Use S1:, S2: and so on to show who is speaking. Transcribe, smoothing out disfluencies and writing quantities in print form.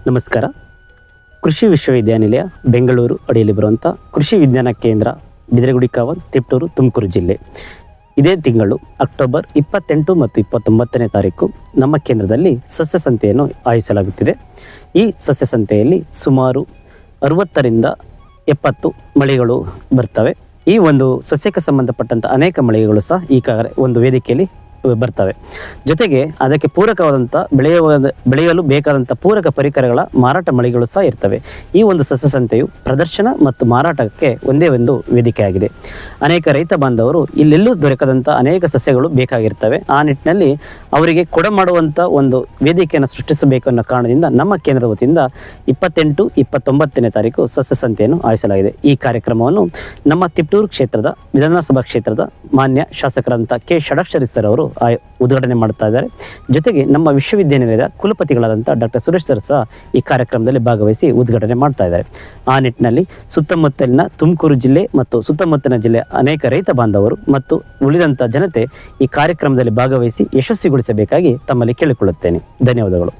S1: ನಮಸ್ಕಾರ. ಕೃಷಿ ವಿಶ್ವವಿದ್ಯಾನಿಲಯ ಬೆಂಗಳೂರು ಅಡಿಯಲ್ಲಿ ಬರುವಂಥ ಕೃಷಿ ವಿಜ್ಞಾನ ಕೇಂದ್ರ ಬಿದರಗುಡಿ ಕಾವಲ್, ತಿಪಟೂರು, ತುಮಕೂರು ಜಿಲ್ಲೆ. ಇದೇ ತಿಂಗಳು ಅಕ್ಟೋಬರ್ 28 ಮತ್ತು 29ನೇ ತಾರೀಕು ನಮ್ಮ ಕೇಂದ್ರದಲ್ಲಿ ಸಸ್ಯ ಸಂತೆಯನ್ನು ಆಯೋಜಿಸಲಾಗುತ್ತಿದೆ. ಈ ಸಸ್ಯ ಸಂತೆಯಲ್ಲಿ ಸುಮಾರು 60ರಿಂದ 70 ಮಳಿಗೆಗಳು ಬರ್ತವೆ. ಈ ಒಂದು ಸಸ್ಯಕ್ಕೆ ಸಂಬಂಧಪಟ್ಟಂಥ ಅನೇಕ ಮಳಿಗೆಗಳು ಸಹ ಈ ಒಂದು ವೇದಿಕೆಯಲ್ಲಿ ಬರ್ತವೆ. ಜೊತೆಗೆ ಅದಕ್ಕೆ ಪೂರಕವಾದಂಥ ಬೆಳೆಯಲು ಬೇಕಾದಂಥ ಪೂರಕ ಪರಿಕರಗಳ ಮಾರಾಟ ಮಳಿಗೆಗಳು ಸಹ ಇರ್ತವೆ. ಈ ಒಂದು ಸಸ್ಯ ಸಂತೆಯು ಪ್ರದರ್ಶನ ಮತ್ತು ಮಾರಾಟಕ್ಕೆ ಒಂದೇ ಒಂದು ವೇದಿಕೆಯಾಗಿದೆ. ಅನೇಕ ರೈತ ಬಾಂಧವರು ಇಲ್ಲೆಲ್ಲೂ ದೊರಕದಂಥ ಅನೇಕ ಸಸ್ಯಗಳು ಬೇಕಾಗಿರ್ತವೆ. ಆ ನಿಟ್ಟಿನಲ್ಲಿ ಅವರಿಗೆ ಕೊಡಮಾಡುವಂಥ ಒಂದು ವೇದಿಕೆಯನ್ನು ಸೃಷ್ಟಿಸಬೇಕು ಅನ್ನೋ ಕಾರಣದಿಂದ ನಮ್ಮ ಕೇಂದ್ರದ ವತಿಯಿಂದ 28, 29ನೇ ತಾರೀಕು ಸಸ್ಯ ಸಂತೆಯನ್ನು ಆಯೋಜಿಸಲಾಗಿದೆ. ಈ ಕಾರ್ಯಕ್ರಮವನ್ನು ನಮ್ಮ ತಿಪಟೂರು ಕ್ಷೇತ್ರದ ವಿಧಾನಸಭಾ ಕ್ಷೇತ್ರದ ಮಾನ್ಯ ಶಾಸಕರಂಥ ಕೆ ಷಡಕ್ಷರಿ ಸರ್ ಅವರು ಉದ್ಘಾಟನೆ ಮಾಡ್ತಾ ಇದ್ದಾರೆ. ಜೊತೆಗೆ ನಮ್ಮ ವಿಶ್ವವಿದ್ಯಾನಿಲಯದ ಕುಲಪತಿಗಳಾದಂಥ ಡಾಕ್ಟರ್ ಸುರೇಶ್ ಸರ್ ಸಹ ಈ ಕಾರ್ಯಕ್ರಮದಲ್ಲಿ ಭಾಗವಹಿಸಿ ಉದ್ಘಾಟನೆ ಮಾಡ್ತಾ ಇದ್ದಾರೆ. ಆ ನಿಟ್ಟಿನಲ್ಲಿ ಸುತ್ತಮುತ್ತಲಿನ ತುಮಕೂರು ಜಿಲ್ಲೆ ಮತ್ತು ಸುತ್ತಮುತ್ತಲಿನ ಜಿಲ್ಲೆ ಅನೇಕ ರೈತ ಬಾಂಧವರು ಮತ್ತು ಉಳಿದಂಥ ಜನತೆ ಈ ಕಾರ್ಯಕ್ರಮದಲ್ಲಿ ಭಾಗವಹಿಸಿ ಯಶಸ್ವಿಗೊಳಿಸಬೇಕಾಗಿ ತಮ್ಮಲ್ಲಿ ಕೇಳಿಕೊಳ್ಳುತ್ತೇನೆ. ಧನ್ಯವಾದಗಳು.